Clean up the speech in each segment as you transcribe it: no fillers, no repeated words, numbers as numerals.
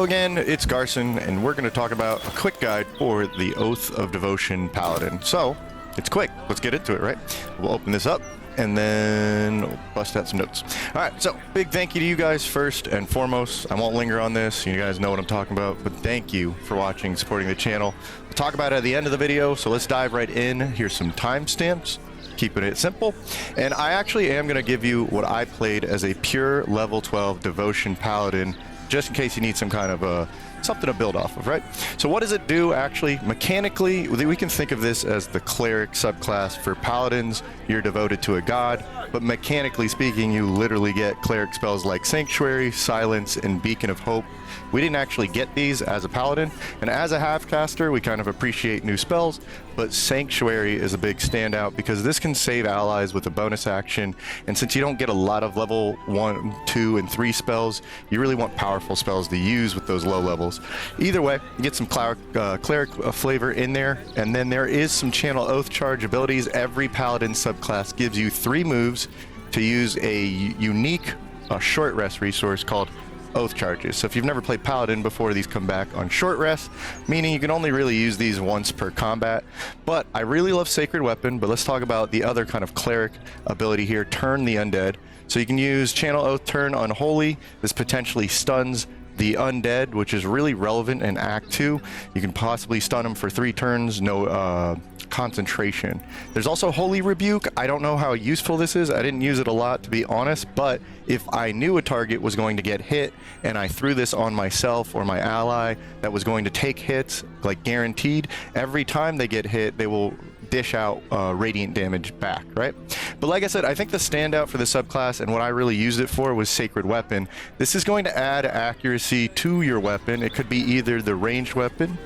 Hello again, it's Garson, and we're going to talk about a quick guide for the Oath of Devotion Paladin. So, it's quick. Let's get into it, right? We'll open this up, and then we'll bust out some notes. Alright, so, big thank you to you guys first and foremost. I won't linger on this, you guys know what I'm talking about, but thank you for watching, supporting the channel. We'll talk about it at the end of the video, so let's dive right in. Here's some timestamps. Keeping it simple, and I actually am going to give you what I played as a pure level 12 Devotion Paladin, just in case you need some kind of something to build off of, right? So what does it do actually? Mechanically, we can think of this as the Cleric subclass. For Paladins, you're devoted to a god, but mechanically speaking, you literally get Cleric spells like Sanctuary, Silence, and Beacon of Hope. We didn't actually get these as a Paladin, and as a half-caster, we kind of appreciate new spells, but Sanctuary is a big standout because this can save allies with a bonus action, and since you don't get a lot of level 1, 2, and 3 spells, you really want powerful spells to use with those low levels. Either way, you get some Cleric flavor in there, and then there is some Channel Oath charge abilities. Every Paladin subclass gives you 3 moves to use a unique short rest resource called Oath charges. So if you've never played Paladin before, these come back on short rest, meaning you can only really use these once per combat. But I really love Sacred Weapon, but let's talk about the other kind of Cleric ability here, Turn the Undead. So you can use Channel Oath Turn Unholy. This potentially stuns the undead, which is really relevant in Act 2. You can possibly stun them for 3 turns, no concentration. There's also Holy Rebuke. I don't know how useful this is. I didn't use it a lot, to be honest, but if I knew a target was going to get hit and I threw this on myself or my ally that was going to take hits, like guaranteed, every time they get hit, they will dish out radiant damage back, right? But like I said, I think the standout for the subclass and what I really used it for was Sacred Weapon. This is going to add accuracy to your weapon. It could be either the ranged weapon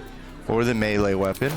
or the melee weapon.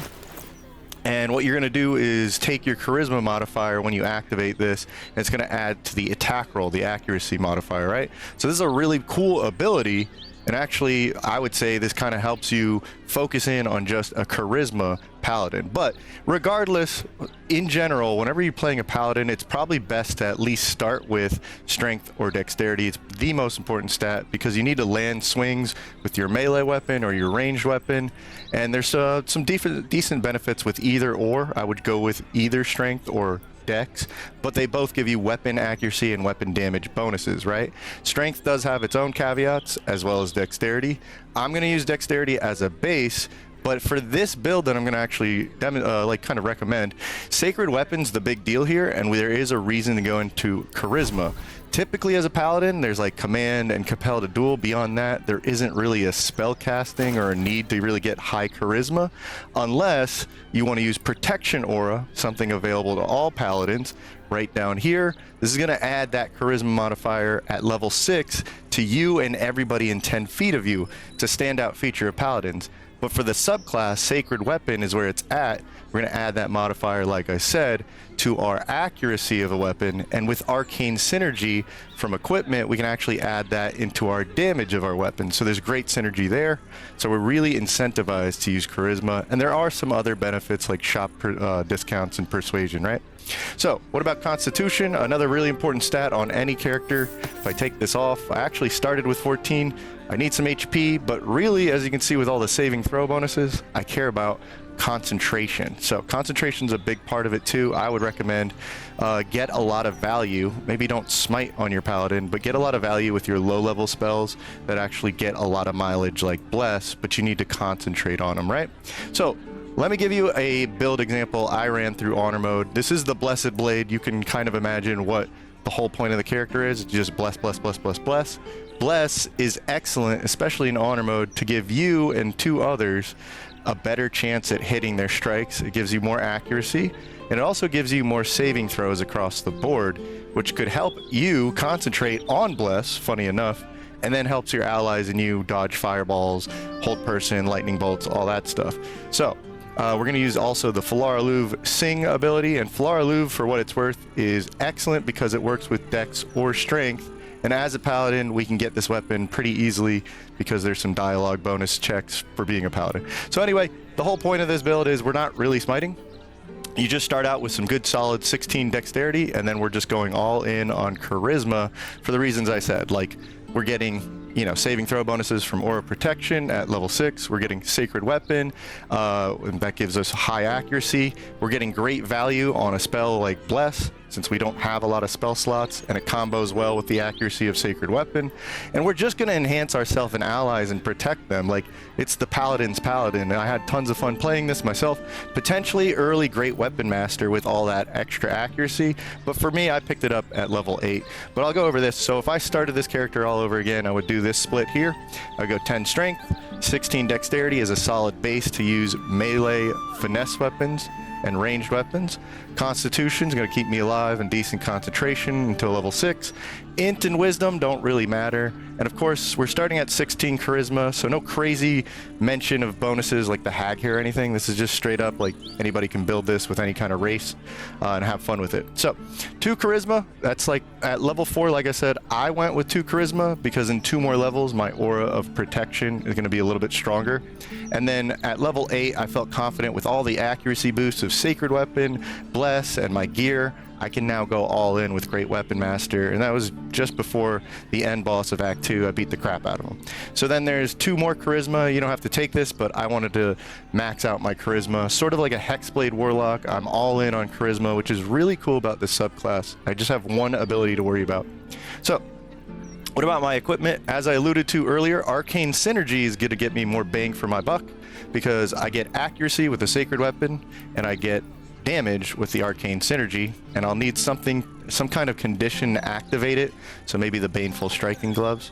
And what you're going to do is take your charisma modifier when you activate this, and it's going to add to the attack roll, the accuracy modifier, right? So this is a really cool ability, and actually I would say this kind of helps you focus in on just a charisma paladin. But regardless, in general, whenever you're playing a paladin, it's probably best to at least start with strength or dexterity. It's the most important stat because you need to land swings with your melee weapon or your ranged weapon, and there's some decent benefits with either or. I would go with either strength or dex, but they both give you weapon accuracy and weapon damage bonuses, right? Strength does have its own caveats as well as dexterity. I'm going to use dexterity as a base, but for this build that I'm going to actually kind of recommend, Sacred Weapon's the big deal here, and there is a reason to go into charisma. Typically as a paladin, there's like command and compel to duel. Beyond that, there isn't really a spell casting or a need to really get high charisma, unless you want to use protection aura, something available to all paladins. Right down here, this is going to add that charisma modifier at level 6 to you and everybody in 10 feet of you. It's a standout feature of paladins. But for the subclass, Sacred Weapon is where it's at. We're going to add that modifier, like I said, to our accuracy of a weapon. And with Arcane Synergy from equipment, we can actually add that into our damage of our weapon. So there's great synergy there. So we're really incentivized to use charisma. And there are some other benefits like shop discounts and persuasion, right? So what about Constitution? Another really important stat on any character. If I take this off, I actually started with 14. I need some HP, but really, as you can see with all the saving throw bonuses, I care about concentration. So concentration's a big part of it too. I would recommend get a lot of value. Maybe don't smite on your paladin, but get a lot of value with your low level spells that actually get a lot of mileage, like Bless, but you need to concentrate on them, right? So let me give you a build example I ran through honor mode. This is the Blessed Blade. You can kind of imagine what the whole point of the character is. It's just bless, bless, bless, bless, bless. Bless is excellent, especially in honor mode, to give you and 2 others a better chance at hitting their strikes. It gives you more accuracy, and it also gives you more saving throws across the board, which could help you concentrate on Bless, funny enough, and then helps your allies and you dodge fireballs, hold person, lightning bolts, all that stuff. So we're going to use also the Falara Louv Sing ability, and Falara Louv, for what it's worth, is excellent because it works with dex or strength. And as a paladin, we can get this weapon pretty easily because there's some dialogue bonus checks for being a paladin. So anyway, the whole point of this build is we're not really smiting. You just start out with some good solid 16 dexterity, and then we're just going all in on charisma for the reasons I said. Like, we're getting you know, saving throw bonuses from Aura Protection at level 6. We're getting Sacred Weapon, and that gives us high accuracy. We're getting great value on a spell like Bless, since we don't have a lot of spell slots, and it combos well with the accuracy of Sacred Weapon. And we're just going to enhance ourselves and allies and protect them. Like, it's the Paladin's Paladin, and I had tons of fun playing this myself. Potentially early Great Weapon Master with all that extra accuracy, but for me, I picked it up at level 8. But I'll go over this. So if I started this character all over again, I would do this split here. I go 10 Strength, 16 Dexterity as a solid base to use melee finesse weapons and ranged weapons. Constitution's going to keep me alive and decent concentration until level 6. Int and Wisdom don't really matter. And of course, we're starting at 16 Charisma, so no crazy mention of bonuses like the Hag here or anything. This is just straight up like anybody can build this with any kind of race and have fun with it. So 2 Charisma, that's like at level 4, like I said, I went with 2 Charisma because in 2 more levels, my Aura of Protection is going to be a little bit stronger. And then at level 8, I felt confident with all the accuracy boosts of Sacred Weapon, Bless, and my gear. I can now go all in with Great Weapon Master, and that was just before the end boss of Act 2. I beat the crap out of him. So then there's 2 more Charisma. You don't have to take this, but I wanted to max out my Charisma. Sort of like a Hexblade Warlock. I'm all in on Charisma, which is really cool about this subclass. I just have one ability to worry about. So what about my equipment? As I alluded to earlier, Arcane Synergy is going to get me more bang for my buck because I get accuracy with the Sacred Weapon, and I get damage with the Arcane Synergy, and I'll need some kind of condition to activate it, so maybe the Baneful Striking Gloves.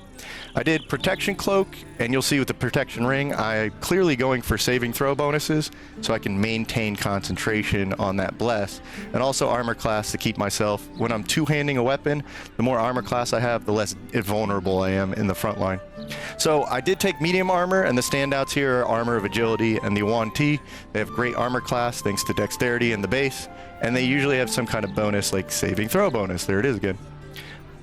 I did Protection Cloak, and you'll see with the Protection Ring, I'm clearly going for saving throw bonuses, so I can maintain concentration on that Bless, and also Armor Class to keep myself, when I'm two-handing a weapon, the more Armor Class I have, the less vulnerable I am in the front line. So I did take Medium Armor, and the standouts here are Armor of Agility and the Yuan Ti. They have great Armor Class thanks to Dexterity and the base, and they usually have some kind of bonus like saving throw bonus. There it is again.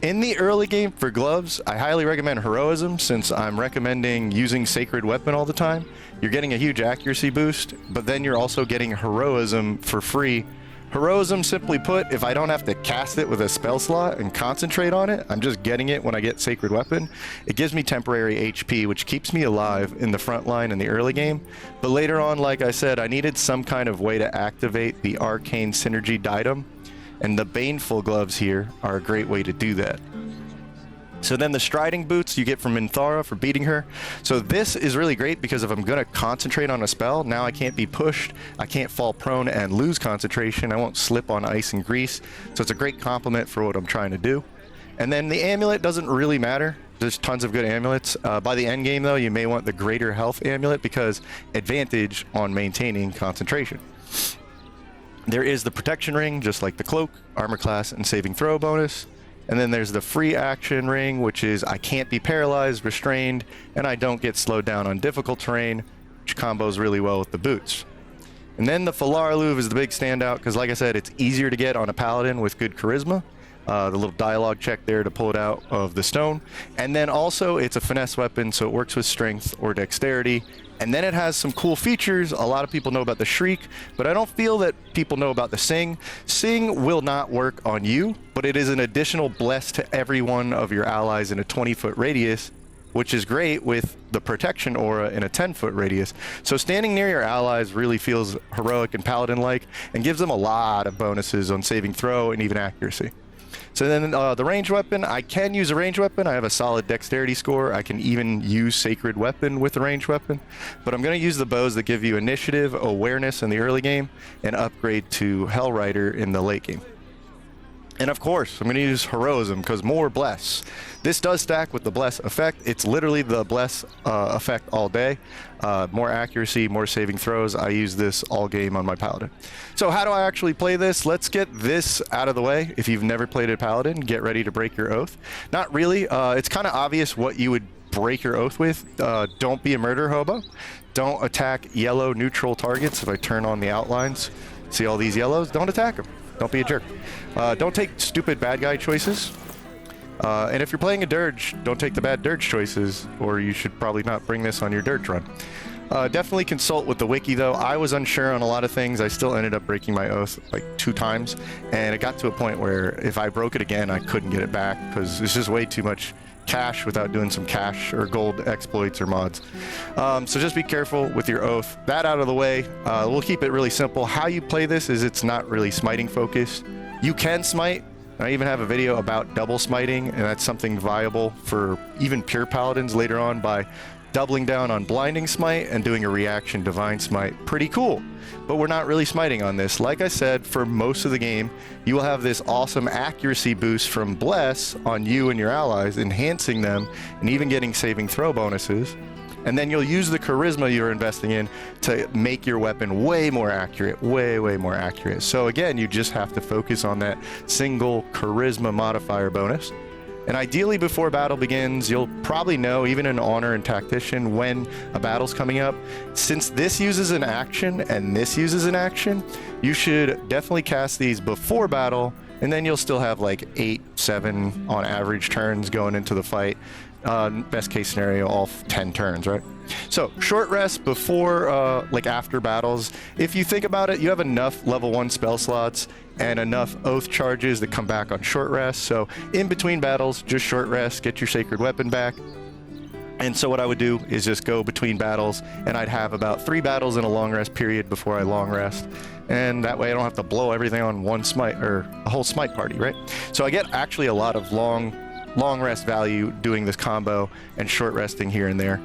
In the early game for gloves, I highly recommend Heroism since I'm recommending using Sacred Weapon all the time. You're getting a huge accuracy boost, but then you're also getting Heroism for free. Heroism, simply put, if I don't have to cast it with a spell slot and concentrate on it, I'm just getting it when I get Sacred Weapon. It gives me temporary HP, which keeps me alive in the front line in the early game. But later on, like I said, I needed some kind of way to activate the Arcane Synergy Diadem. And the Baneful Gloves here are a great way to do that. So then the Striding Boots you get from Minthara for beating her. So this is really great because if I'm going to concentrate on a spell, now I can't be pushed, I can't fall prone and lose concentration, I won't slip on ice and grease. So it's a great complement for what I'm trying to do. And then the Amulet doesn't really matter. There's tons of good amulets. By the end game though, you may want the Greater Health Amulet because advantage on maintaining concentration. There is the Protection Ring, just like the Cloak, Armor Class, and Saving Throw bonus. And then there's the Free Action Ring, which is I can't be paralyzed, restrained, and I don't get slowed down on difficult terrain, which combos really well with the boots. And then the Falar Luve is the big standout, because like I said, it's easier to get on a Paladin with good Charisma. The little dialogue check there to pull it out of the stone. And then also, it's a finesse weapon, so it works with strength or dexterity. And then it has some cool features. A lot of people know about the Shriek, but I don't feel that people know about the Sing. Sing will not work on you, but it is an additional bless to every one of your allies in a 20-foot radius, which is great with the protection aura in a 10-foot radius. So standing near your allies really feels heroic and paladin-like and gives them a lot of bonuses on saving throw and even accuracy. So then the ranged weapon, I can use a ranged weapon. I have a solid dexterity score. I can even use Sacred Weapon with a ranged weapon. But I'm going to use the bows that give you initiative, awareness in the early game, and upgrade to Hellrider in the late game. And of course, I'm going to use Heroism because more Bless. This does stack with the Bless effect. It's literally the Bless effect all day. More accuracy, more saving throws. I use this all game on my Paladin. So how do I actually play this? Let's get this out of the way. If you've never played a Paladin, get ready to break your oath. Not really. It's kind of obvious what you would break your oath with. Don't be a murder hobo. Don't attack yellow neutral targets. If I turn on the outlines, see all these yellows? Don't attack them. Don't be a jerk. Don't take stupid bad guy choices. And if you're playing a dirge, don't take the bad dirge choices, or you should probably not bring this on your dirge run. Definitely consult with the wiki though. I was unsure on a lot of things. I still ended up breaking my oath like 2 times, and it got to a point where if I broke it again, I couldn't get it back because it's just way too much cash without doing some cash or gold exploits or mods. So just be careful with your oath. That out of the way, we'll keep it really simple. How you play this is it's not really smiting focused. You can smite. I even have a video about double smiting, and that's something viable for even pure paladins later on by doubling down on blinding smite and doing a reaction divine smite. Pretty cool, but we're not really smiting on this. Like I said, for most of the game, you will have this awesome accuracy boost from Bless on you and your allies, enhancing them and even getting saving throw bonuses. And then you'll use the charisma you're investing in to make your weapon way more accurate, way more accurate. So again, you just have to focus on that single charisma modifier bonus. And ideally before battle begins, you'll probably know, even in Honor and Tactician, when a battle's coming up. Since this uses an action and this uses an action, you should definitely cast these before battle, and then you'll still have like 8, 7 on average turns going into the fight. Best case scenario, all 10 turns, right? So short rest before, like after battles. If you think about it, you have enough level 1 spell slots and enough oath charges that come back on short rest. So in between battles, just short rest, get your sacred weapon back. And so what I would do is just go between battles, and I'd have about 3 battles in a long rest period before I long rest. And that way I don't have to blow everything on one smite or a whole smite party, right? So I get actually a lot of long rest value doing this combo and short resting here and there.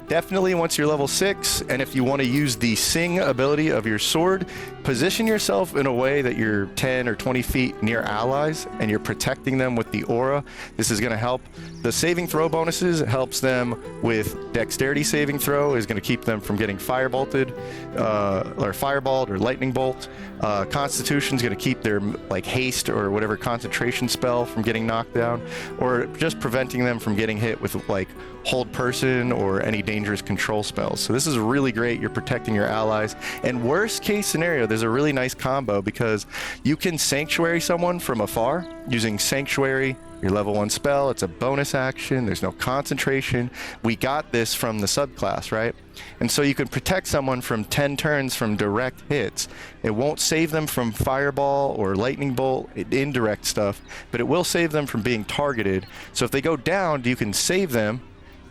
Definitely once you're level 6, and if you want to use the sing ability of your sword, position yourself in a way that you're 10 or 20 feet near allies and you're protecting them with the aura. This is going to help. The saving throw bonuses helps them with dexterity saving throw, is going to keep them from getting firebolted or fireballed or lightning bolt. Constitution is going to keep their like haste or whatever concentration spell from getting knocked down, or just preventing them from getting hit with like hold person or any dangerous control spells. So this is really great. You're protecting your allies. And worst case scenario, there's a really nice combo because you can sanctuary someone from afar using sanctuary, your level 1 spell. It's a bonus action. There's no concentration. We got this from the subclass, right? And so you can protect someone from 10 turns from direct hits. It won't save them from fireball or lightning bolt, indirect stuff, but it will save them from being targeted. So if they go down, you can save them.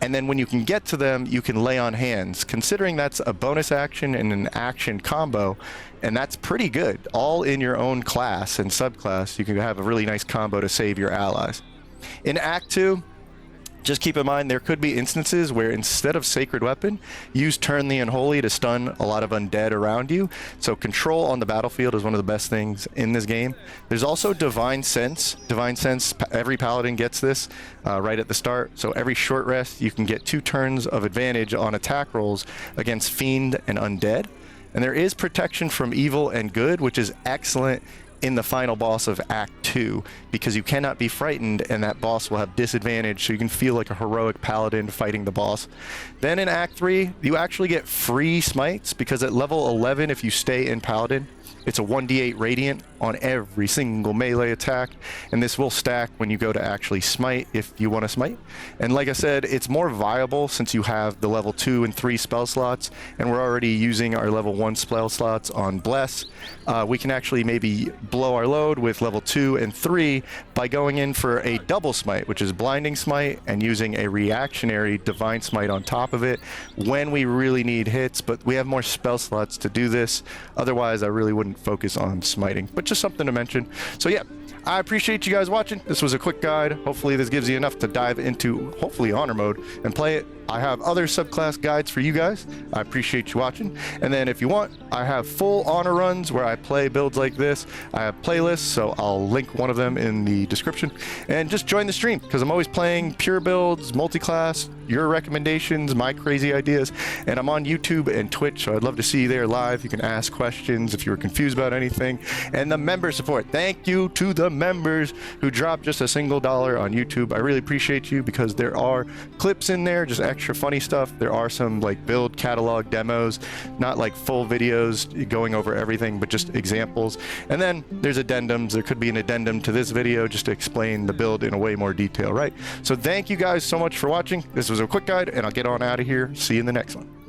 And then when you can get to them, you can lay on hands. Considering that's a bonus action and an action combo, and that's pretty good. All in your own class and subclass, you can have a really nice combo to save your allies. In Act 2, just keep in mind there could be instances where instead of Sacred Weapon, use Turn the Unholy to stun a lot of undead around you. So control on the battlefield is one of the best things in this game. There's also Divine Sense. Divine Sense, every Paladin gets this right at the start. So every short rest, you can get 2 turns of advantage on attack rolls against Fiend and Undead. And there is protection from evil and good, which is excellent in the final boss of Act 2, because you cannot be frightened and that boss will have disadvantage, so you can feel like a heroic paladin fighting the boss. Then in Act 3, you actually get free smites, because at level 11, if you stay in Paladin, it's a 1d8 radiant on every single melee attack, and this will stack when you go to actually smite if you want to smite. And like I said, it's more viable since you have the level 2 and 3 spell slots, and we're already using our level 1 spell slots on Bless. We can actually maybe blow our load with level 2 and 3 by going in for a double smite, which is blinding smite, and using a reactionary divine smite on top of it when we really need hits. But we have more spell slots to do this. Otherwise, I really wouldn't focus on smiting, but just something to mention. So yeah, I appreciate you guys watching. This was a quick guide. Hopefully this gives you enough to dive into, hopefully, honor mode and play it. I have other subclass guides for you guys. I appreciate you watching. And then if you want, I have full honor runs where I play builds like this. I have playlists, so I'll link one of them in the description. And just join the stream, because I'm always playing pure builds, multi-class, your recommendations, my crazy ideas. And I'm on YouTube and Twitch, so I'd love to see you there live. You can ask questions if you were confused about anything. And the member support. Thank you to the members who drop just a single $1 on YouTube. I really appreciate you, because there are clips in there, just extra funny stuff. There are some like build catalog demos, not like full videos going over everything, but just examples. And then there's addendums. There could be an addendum to this video just to explain the build in a way more detail, right? So thank you guys so much for watching. This was a quick guide, and I'll get on out of here. See you in the next one.